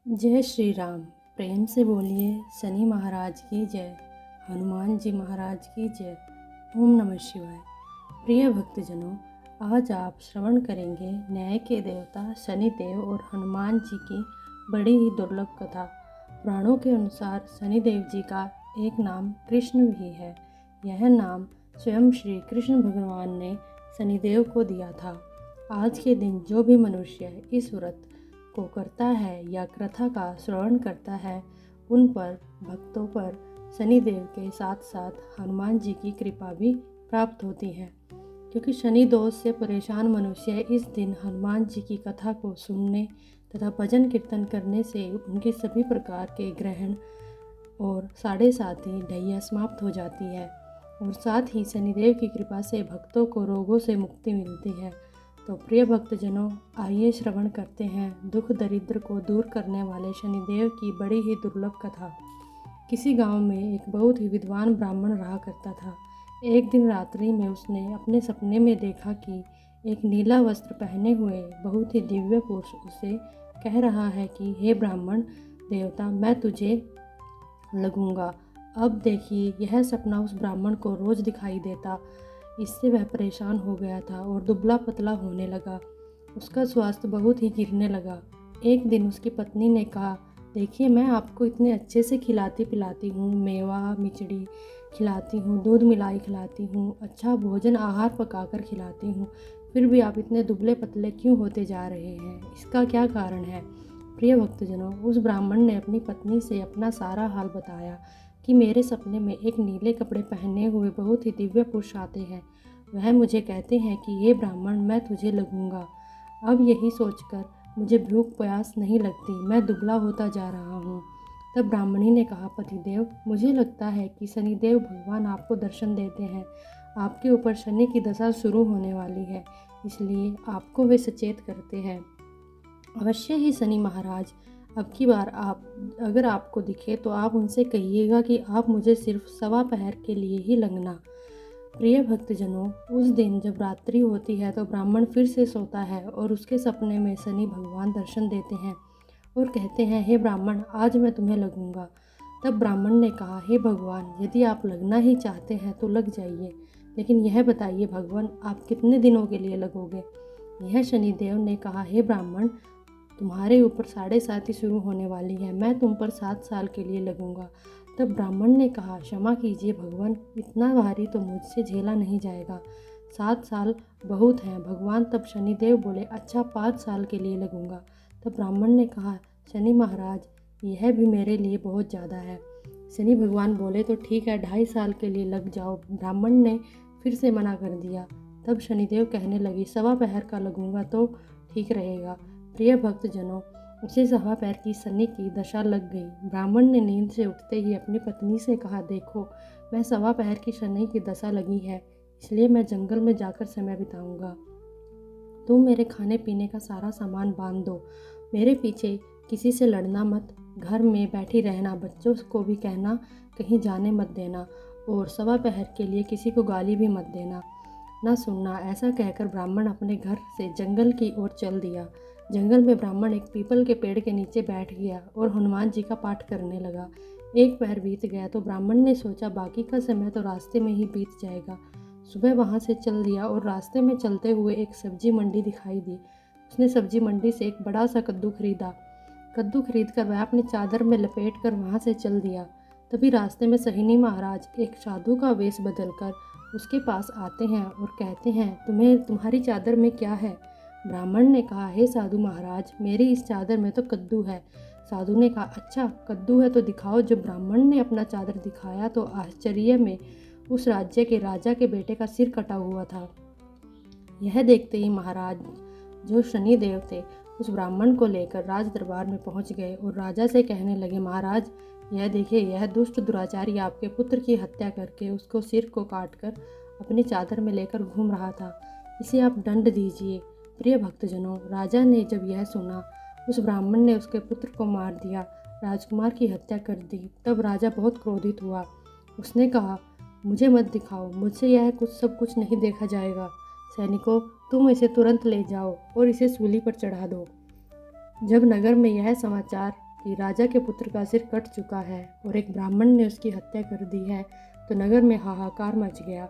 जय श्री राम। प्रेम से बोलिए शनि महाराज की जय, हनुमान जी महाराज की जय। ओम नमः शिवाय। प्रिय भक्तजनों, आज आप श्रवण करेंगे न्याय के देवता शनि देव और हनुमान जी की बड़ी ही दुर्लभ कथा। पुराणों के अनुसार शनि देव जी का एक नाम कृष्ण भी है। यह नाम स्वयं श्री कृष्ण भगवान ने शनिदेव को दिया था। आज के दिन जो भी मनुष्य इस व्रत को करता है या कथा का श्रवण करता है, उन पर भक्तों पर शनिदेव के साथ साथ हनुमान जी की कृपा भी प्राप्त होती है। क्योंकि शनि दोष से परेशान मनुष्य इस दिन हनुमान जी की कथा को सुनने तथा भजन कीर्तन करने से उनके सभी प्रकार के ग्रहण और साढ़े साथ ही ढैया समाप्त हो जाती है। और साथ ही शनिदेव की कृपा से भक्तों को रोगों से मुक्ति मिलती है। तो प्रिय भक्तजनों, आइए श्रवण करते हैं दुख दरिद्र को दूर करने वाले शनिदेव की बड़ी ही दुर्लभ कथा। किसी गांव में एक बहुत ही विद्वान ब्राह्मण रहा करता था। एक दिन रात्रि में उसने अपने सपने में देखा कि एक नीला वस्त्र पहने हुए बहुत ही दिव्य पुरुष उसे कह रहा है कि हे ब्राह्मण देवता, मैं तुझे लगूंगा। अब देखिए, यह सपना उस ब्राह्मण को रोज दिखाई देता। इससे वह परेशान हो गया था और दुबला पतला होने लगा। उसका स्वास्थ्य बहुत ही गिरने लगा। एक दिन उसकी पत्नी ने कहा, देखिए, मैं आपको इतने अच्छे से खिलाती पिलाती हूँ, मेवा मिचड़ी खिलाती हूँ, दूध मिलाई खिलाती हूँ, अच्छा भोजन आहार पकाकर खिलाती हूँ, फिर भी आप इतने दुबले पतले क्यों होते जा रहे हैं? इसका क्या कारण है? प्रिय भक्तजनों, उस ब्राह्मण ने अपनी पत्नी से अपना सारा हाल बताया कि मेरे सपने में एक नीले कपड़े पहने हुए बहुत ही दिव्य पुरुष आते हैं। वह मुझे कहते हैं कि ये ब्राह्मण, मैं तुझे लगूंगा। अब यही सोचकर मुझे भूख प्यास नहीं लगती, मैं दुबला होता जा रहा हूँ। तब ब्राह्मणी ने कहा, पतिदेव, मुझे लगता है कि शनिदेव भगवान आपको दर्शन देते हैं। आपके ऊपर शनि की दशा शुरू होने वाली है, इसलिए आपको वे सचेत करते हैं। अवश्य ही शनि महाराज, अब की बार अगर आपको दिखे तो आप उनसे कहिएगा कि आप मुझे सिर्फ सवा पहर के लिए ही लगना। प्रिय भक्तजनों, उस दिन जब रात्रि होती है तो ब्राह्मण फिर से सोता है और उसके सपने में शनि भगवान दर्शन देते हैं और कहते हैं, हे ब्राह्मण, आज मैं तुम्हें लगूंगा। तब ब्राह्मण ने कहा, हे भगवान, यदि आप लगना ही चाहते हैं तो लग जाइए, लेकिन यह बताइए भगवान, आप कितने दिनों के लिए लगोगे? यह शनिदेव ने कहा, हे ब्राह्मण, तुम्हारे ऊपर 7.5 शुरू होने वाली है, मैं तुम पर 7 साल के लिए लगूंगा। तब ब्राह्मण ने कहा, क्षमा कीजिए भगवान, इतना भारी तो मुझसे झेला नहीं जाएगा, 7 साल बहुत हैं भगवान। तब शनिदेव बोले, अच्छा 5 साल के लिए लगूंगा। तब ब्राह्मण ने कहा, शनि महाराज, यह भी मेरे लिए बहुत ज़्यादा है। शनि भगवान बोले, तो ठीक है, 2.5 साल के लिए लग जाओ। ब्राह्मण ने फिर से मना कर दिया। तब शनिदेव कहने लगी, सवा पहर का लगूंगा तो ठीक रहेगा। प्रिय भक्तजनों, उसे सवा पैर की शनि की दशा लग गई। ब्राह्मण ने नींद से उठते ही अपनी पत्नी से कहा, देखो, मैं सवा पैर की शनि की दशा लगी है, इसलिए मैं जंगल में जाकर समय बिताऊंगा। तुम मेरे खाने पीने का सारा सामान बांध दो, मेरे पीछे किसी से लड़ना मत, घर में बैठी रहना, बच्चों को भी कहना कहीं जाने मत देना, और सवा पहर के लिए किसी को गाली भी मत देना, ना सुनना। ऐसा कहकर ब्राह्मण अपने घर से जंगल की ओर चल दिया। जंगल में ब्राह्मण एक पीपल के पेड़ के नीचे बैठ गया और हनुमान जी का पाठ करने लगा। एक पहर बीत गया तो ब्राह्मण ने सोचा, बाकी का समय तो रास्ते में ही बीत जाएगा। सुबह वहाँ से चल दिया और रास्ते में चलते हुए एक सब्जी मंडी दिखाई दी। उसने सब्जी मंडी से एक बड़ा सा कद्दू खरीदा। कद्दू खरीद कर वह अपनी चादर में लपेट कर वहाँ से चल दिया। तभी रास्ते में शनि महाराज एक साधु का वेश बदलकर उसके पास आते हैं और कहते हैं, तुम्हारी चादर में क्या है? ब्राह्मण ने कहा, हे साधु महाराज, मेरी इस चादर में तो कद्दू है। साधु ने कहा, अच्छा कद्दू है तो दिखाओ। जब ब्राह्मण ने अपना चादर दिखाया तो आश्चर्य में उस राज्य के राजा के बेटे का सिर कटा हुआ था। यह देखते ही महाराज, जो शनि देव थे, उस ब्राह्मण को लेकर राज दरबार में पहुंच गए और राजा से कहने लगे, महाराज, यह देखिए, यह दुष्ट दुराचारी आपके पुत्र की हत्या करके उसको सिर को काटकर अपनी चादर में लेकर घूम रहा था, इसे आप दंड दीजिए। प्रिय भक्तजनों, राजा ने जब यह सुना, उस ब्राह्मण ने उसके पुत्र को मार दिया, राजकुमार की हत्या कर दी। तब राजा बहुत क्रोधित हुआ। उसने कहा, मुझे मत दिखाओ, मुझसे यह सब कुछ नहीं देखा जाएगा। सैनिकों, तुम इसे तुरंत ले जाओ और इसे सूली पर चढ़ा दो। जब नगर में यह समाचार कि राजा के पुत्र का सिर कट चुका है और एक ब्राह्मण ने उसकी हत्या कर दी है, तो नगर में हाहाकार मच गया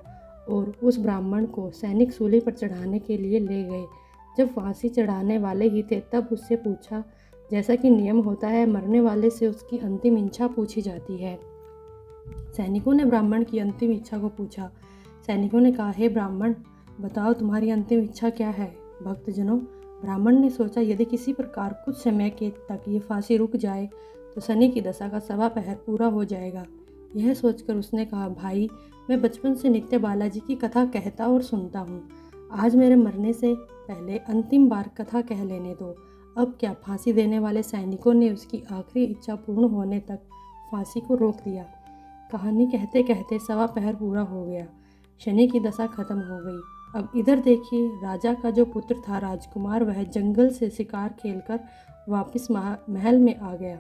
और उस ब्राह्मण को सैनिक सूली पर चढ़ाने के लिए ले गए। जब फांसी चढ़ाने वाले ही थे तब उससे पूछा, जैसा कि नियम होता है मरने वाले से उसकी अंतिम इच्छा पूछी जाती है। सैनिकों ने ब्राह्मण की अंतिम इच्छा को पूछा। सैनिकों ने कहा, हे ब्राह्मण, बताओ तुम्हारी अंतिम इच्छा क्या है। भक्तजनों, ब्राह्मण ने सोचा यदि किसी प्रकार कुछ समय के तक ये फांसी रुक जाए तो शनि की दशा का सवा पहर पूरा हो जाएगा। यह सोचकर उसने कहा, भाई, मैं बचपन से नित्य बालाजी की कथा कहता और सुनता हूँ। आज मेरे मरने से पहले अंतिम बार कथा कह लेने दो। अब क्या। फांसी देने वाले सैनिकों ने उसकी आखिरी इच्छा पूर्ण होने तक फांसी को रोक दिया। कहानी कहते कहते सवा पहर पूरा हो गया। शनि की दशा खत्म हो गई। अब इधर देखिए, राजा का जो पुत्र था राजकुमार, वह जंगल से शिकार खेलकर वापस महल में आ गया।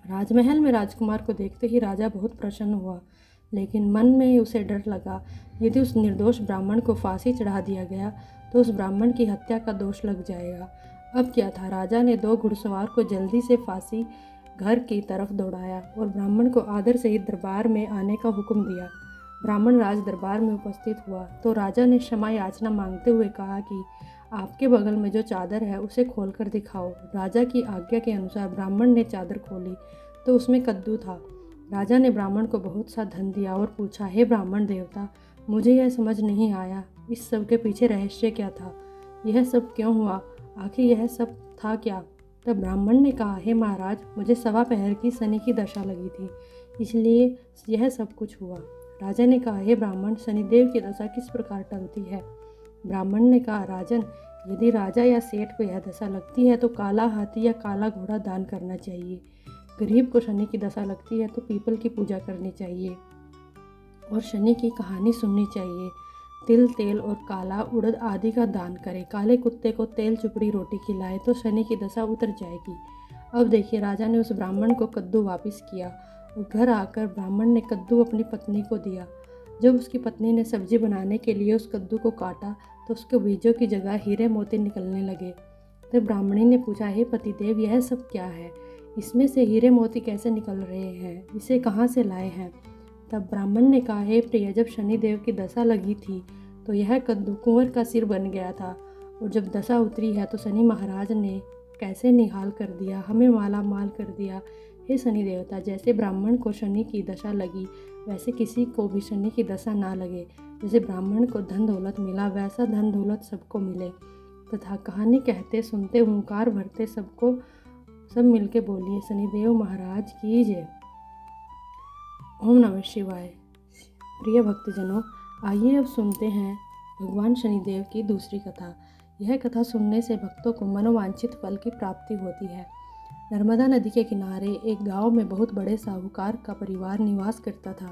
राजमहल में राजकुमार को देखते ही राजा बहुत प्रसन्न हुआ, लेकिन मन में उसे डर लगा, यदि उस निर्दोष ब्राह्मण को फांसी चढ़ा दिया गया तो उस ब्राह्मण की हत्या का दोष लग जाएगा। अब क्या था। राजा ने 2 घुड़सवार को जल्दी से फांसी घर की तरफ दौड़ाया और ब्राह्मण को आदर से ही दरबार में आने का हुक्म दिया। ब्राह्मण राज दरबार में उपस्थित हुआ तो राजा ने क्षमा याचना मांगते हुए कहा कि आपके बगल में जो चादर है उसे खोलकर दिखाओ। राजा की आज्ञा के अनुसार ब्राह्मण ने चादर खोली तो उसमें कद्दू था। राजा ने ब्राह्मण को बहुत सा धन दिया और पूछा, हे ब्राह्मण देवता, मुझे यह समझ नहीं आया, इस सब के पीछे रहस्य क्या था? यह सब क्यों हुआ? आखिर यह सब था क्या? तब ब्राह्मण ने कहा, हे महाराज, मुझे सवा पहर की शनि की दशा लगी थी, इसलिए यह सब कुछ हुआ। राजा ने कहा, हे ब्राह्मण, शनिदेव की दशा किस प्रकार टलती है? ब्राह्मण ने कहा, राजन, यदि राजा या सेठ को यह दशा लगती है तो काला हाथी या काला घोड़ा दान करना चाहिए। गरीब को शनि की दशा लगती है तो पीपल की पूजा करनी चाहिए और शनि की कहानी सुननी चाहिए। तिल, तेल और काला उड़द आदि का दान करें। काले कुत्ते को तेल चुपड़ी रोटी खिलाए तो शनि की दशा उतर जाएगी। अब देखिए, राजा ने उस ब्राह्मण को कद्दू वापस किया और घर आकर ब्राह्मण ने कद्दू अपनी पत्नी को दिया। जब उसकी पत्नी ने सब्जी बनाने के लिए उस कद्दू को काटा तो उसके बीजों की जगह हीरे मोती निकलने लगे। तब ब्राह्मणी ने पूछा, हे पतिदेव, यह सब क्या है? इसमें से हीरे मोती कैसे निकल रहे हैं? इसे कहाँ से लाए हैं? तब ब्राह्मण ने कहा, हे प्रिय, जब शनिदेव की दशा लगी थी तो यह कद्दू कुंवर का सिर बन गया था और जब दशा उतरी है तो शनि महाराज ने कैसे निहाल कर दिया, हमें माला माल कर दिया। हे शनि देवता, जैसे ब्राह्मण को शनि की दशा लगी वैसे किसी को भी शनि की दशा ना लगे। जैसे ब्राह्मण को धन दौलत मिला वैसा धन दौलत सबको मिले। तथा कहानी कहते सुनते हुंकार भरते सब मिलके बोलिए, शनिदेव महाराज की जय। ओम नमः शिवाय। प्रिय भक्तजनों, आइए अब सुनते हैं भगवान शनिदेव की दूसरी कथा। यह कथा सुनने से भक्तों को मनोवांछित फल की प्राप्ति होती है। नर्मदा नदी के किनारे एक गांव में बहुत बड़े साहूकार का परिवार निवास करता था।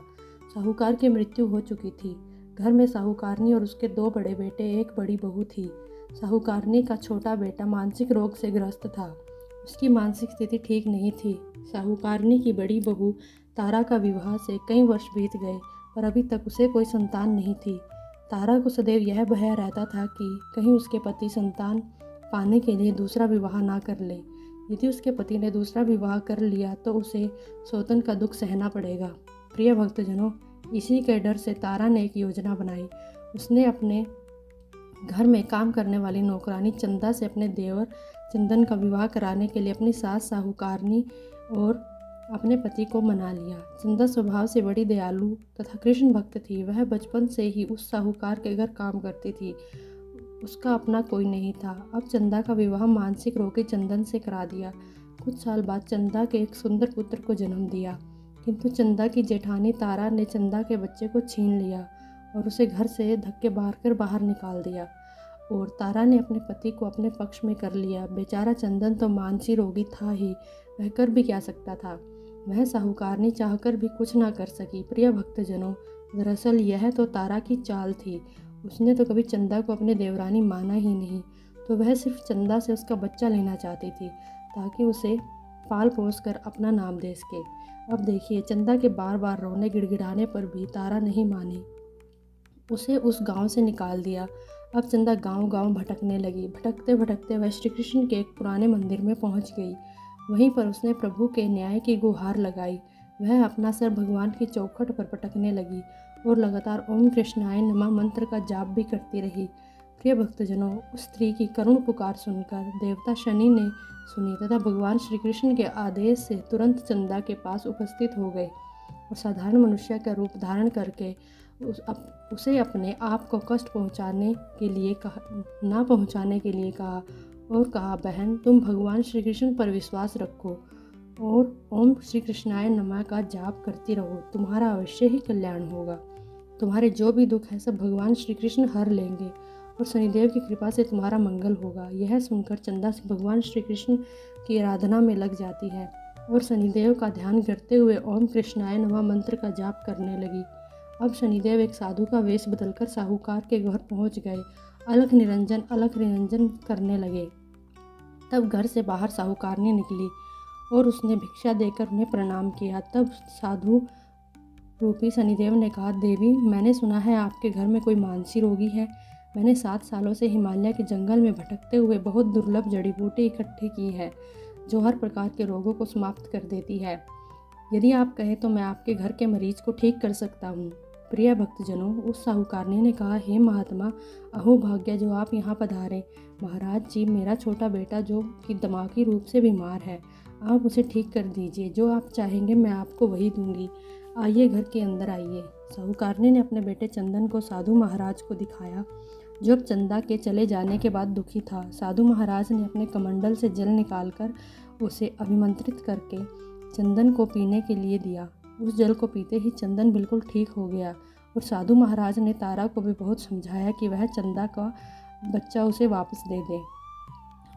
साहूकार की मृत्यु हो चुकी थी। घर में साहूकारनी और उसके 2 बड़े बेटे, एक बड़ी बहू थी। साहूकारनी का छोटा बेटा मानसिक रोग से ग्रस्त था। उसकी मानसिक स्थिति ठीक नहीं थी। साहूकारनी की बड़ी बहू तारा का विवाह से कई वर्ष बीत गए पर अभी तक उसे कोई संतान नहीं थी। तारा को सदैव यह भय रहता था कि कहीं उसके पति संतान पाने के लिए दूसरा विवाह ना कर ले। यदि उसके पति ने दूसरा विवाह कर लिया तो उसे सौतन का दुख सहना पड़ेगा। प्रिय भक्तजनों, इसी के डर से तारा ने एक योजना बनाई। उसने अपने घर में काम करने वाली नौकरानी चंदा से अपने देवर चंदन का विवाह कराने के लिए अपनी सास साहूकारनी और अपने पति को मना लिया। चंदा स्वभाव से बड़ी दयालु तथा कृष्ण भक्त थी। वह बचपन से ही उस साहूकार के घर काम करती थी। उसका अपना कोई नहीं था। अब चंदा का विवाह मानसिक रोगी चंदन से करा दिया। कुछ साल बाद चंदा के एक सुंदर पुत्र को जन्म दिया, किंतु चंदा की जेठानी तारा ने चंदा के बच्चे को छीन लिया और उसे घर से धक्के मारकर बाहर निकाल दिया। और तारा ने अपने पति को अपने पक्ष में कर लिया। बेचारा चंदन तो मानसिक रोगी था ही, वह कर भी क्या सकता था। वह साहूकारनी चाहकर भी कुछ ना कर सकी। प्रिय भक्तजनों, दरअसल यह तो तारा की चाल थी। उसने तो कभी चंदा को अपने देवरानी माना ही नहीं, तो वह सिर्फ चंदा से उसका बच्चा लेना चाहती थी ताकि उसे पाल पोस कर अपना नाम दे सके। अब देखिए, चंदा के बार बार रोने गिड़गिड़ाने पर भी तारा नहीं मानी। उसे उस गांव से निकाल दिया। अब चंदा गांव-गांव भटकने लगी। भटकते भटकते वह श्री कृष्ण के एक पुराने मंदिर में पहुंच गई। वहीं पर उसने प्रभु के न्याय की गुहार लगाई। वह अपना सर भगवान की चौखट पर पटकने लगी और लगातार ओम कृष्णाय नमः मंत्र का जाप भी करती रही। प्रिय भक्तजनों, उस स्त्री की करुण पुकार सुनकर देवता शनि ने सुनी तथा भगवान श्री कृष्ण के आदेश से तुरंत चंदा के पास उपस्थित हो गए और साधारण मनुष्य का रूप धारण करके उसे अपने आप को कष्ट पहुंचाने के लिए कहा और कहा, बहन तुम भगवान श्री कृष्ण पर विश्वास रखो और ओम श्री कृष्णाय नमः का जाप करती रहो, तुम्हारा अवश्य ही कल्याण होगा। तुम्हारे जो भी दुख है सब भगवान श्री कृष्ण हर लेंगे और शनिदेव की कृपा से तुम्हारा मंगल होगा। यह सुनकर चंदा से भगवान श्री कृष्ण की आराधना में लग जाती है और शनिदेव का ध्यान करते हुए ओम कृष्णाय नमः मंत्र का जाप करने लगी। अब शनिदेव एक साधु का वेश बदलकर साहूकार के घर पहुंच गए। अलख निरंजन करने लगे। तब घर से बाहर साहूकारनी निकली और उसने भिक्षा देकर उन्हें प्रणाम किया। तब साधु रूपी शनिदेव ने कहा, देवी मैंने सुना है आपके घर में कोई मानसी रोगी है। मैंने 7 सालों से हिमालय के जंगल में भटकते हुए बहुत दुर्लभ जड़ी बूटी इकट्ठी की है जो हर प्रकार के रोगों को समाप्त कर देती है। यदि आप कहें तो मैं आपके घर के मरीज को ठीक कर सकता हूँ। प्रिय भक्तजनों, उस साहूकारनी ने कहा, हे महात्मा, अहो भाग्य जो आप यहाँ पधारे। महाराज जी, मेरा छोटा बेटा जो कि दिमागी रूप से बीमार है, आप उसे ठीक कर दीजिए। जो आप चाहेंगे मैं आपको वही दूंगी। आइए, घर के अंदर आइए। साहूकारनी ने अपने बेटे चंदन को साधु महाराज को दिखाया जो अब चंदा के चले जाने के बाद दुखी था। साधु महाराज ने अपने कमंडल से जल निकालकर उसे अभिमंत्रित करके चंदन को पीने के लिए दिया। उस जल को पीते ही चंदन बिल्कुल ठीक हो गया और साधु महाराज ने तारा को भी बहुत समझाया कि वह चंदा का बच्चा उसे वापस दे दे,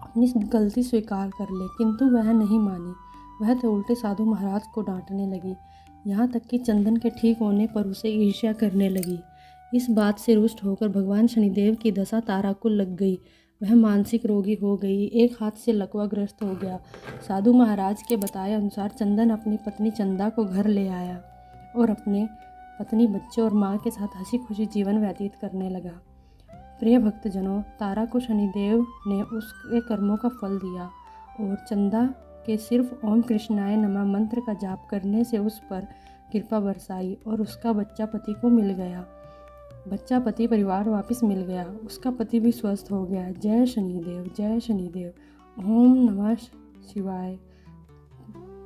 अपनी गलती स्वीकार कर ले, किंतु वह नहीं मानी। वह तो उल्टे साधु महाराज को डांटने लगी, यहाँ तक कि चंदन के ठीक होने पर उसे ईर्ष्या करने लगी। इस बात से रुष्ट होकर भगवान शनिदेव की दशा तारा को लग गई। वह मानसिक रोगी हो गई, एक हाथ से लकवाग्रस्त हो गया। साधु महाराज के बताए अनुसार चंदन अपनी पत्नी चंदा को घर ले आया और अपने पत्नी, बच्चों और माँ के साथ हंसी खुशी जीवन व्यतीत करने लगा। प्रिय भक्तजनों, तारा को शनिदेव ने उसके कर्मों का फल दिया और चंदा के सिर्फ ओम कृष्णाय नमः मंत्र का जाप करने से उस पर कृपा बरसाई और उसका बच्चा पति को मिल गया। बच्चा पति परिवार वापस मिल गया। उसका पति भी स्वस्थ हो गया। जय शनिदेव, जय शनिदेव। ओम नमः शिवाय।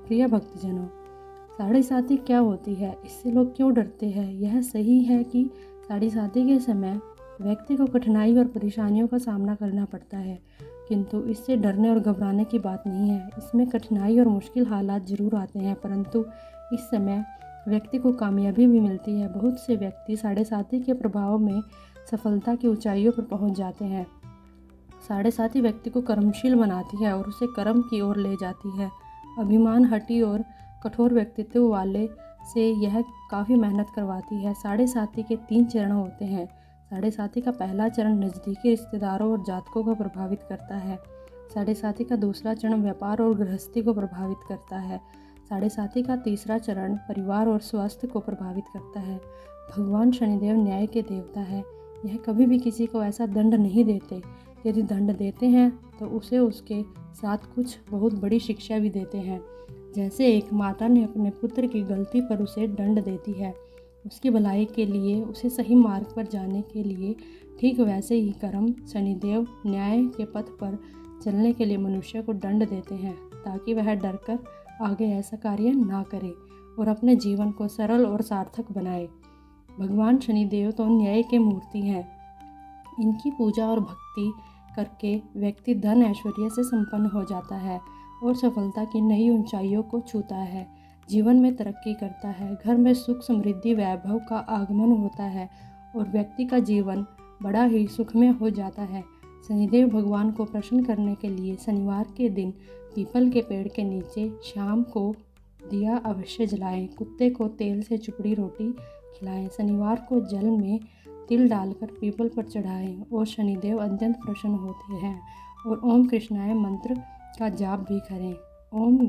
प्रिय भक्तजनों, साढ़े साती क्या होती है, इससे लोग क्यों डरते हैं? यह सही है कि साढ़े साती के समय व्यक्ति को कठिनाई और परेशानियों का सामना करना पड़ता है, किंतु इससे डरने और घबराने की बात नहीं है। इसमें कठिनाई और मुश्किल हालात जरूर आते हैं, परंतु इस समय व्यक्ति को कामयाबी भी मिलती है। बहुत से व्यक्ति साढ़े साती के प्रभाव में सफलता की ऊंचाइयों पर पहुंच जाते हैं। साढ़े साती व्यक्ति को कर्मशील बनाती है और उसे कर्म की ओर ले जाती है। अभिमान हटी और कठोर व्यक्तित्व वाले से यह काफ़ी मेहनत करवाती है। साढ़े साती के 3 चरण होते हैं। साढ़े साती का पहला चरण नज़दीकी रिश्तेदारों और जातकों को प्रभावित करता है। साढ़े साती का दूसरा चरण व्यापार और गृहस्थी को प्रभावित करता है। साढ़े साती का तीसरा चरण परिवार और स्वास्थ्य को प्रभावित करता है। भगवान शनिदेव न्याय के देवता है। यह कभी भी किसी को ऐसा दंड नहीं देते। यदि दंड देते हैं तो उसे उसके साथ कुछ बहुत बड़ी शिक्षा भी देते हैं। जैसे एक माता ने अपने पुत्र की गलती पर उसे दंड देती है, उसकी भलाई के लिए, उसे सही मार्ग पर जाने के लिए, ठीक वैसे ही कर्म शनिदेव न्याय के पथ पर चलने के लिए मनुष्य को दंड देते हैं ताकि वह डरकर आगे ऐसा कार्य ना करे और अपने जीवन को सरल और सार्थक बनाए। भगवान शनिदेव तो न्याय के मूर्ति हैं। इनकी पूजा और भक्ति करके व्यक्ति धन ऐश्वर्य से संपन्न हो जाता है और सफलता की नई ऊंचाइयों को छूता है, जीवन में तरक्की करता है, घर में सुख समृद्धि वैभव का आगमन होता है और व्यक्ति का जीवन बड़ा ही सुखमय हो जाता है। शनिदेव भगवान को प्रसन्न करने के लिए शनिवार के दिन पीपल के पेड़ के नीचे शाम को दिया अवश्य जलाएं। कुत्ते को तेल से चुपड़ी रोटी खिलाएं। शनिवार को जल में तिल डालकर पीपल पर चढ़ाएं और शनिदेव अत्यंत प्रसन्न होते हैं। और ओम कृष्णाय मंत्र का जाप भी करें। ओम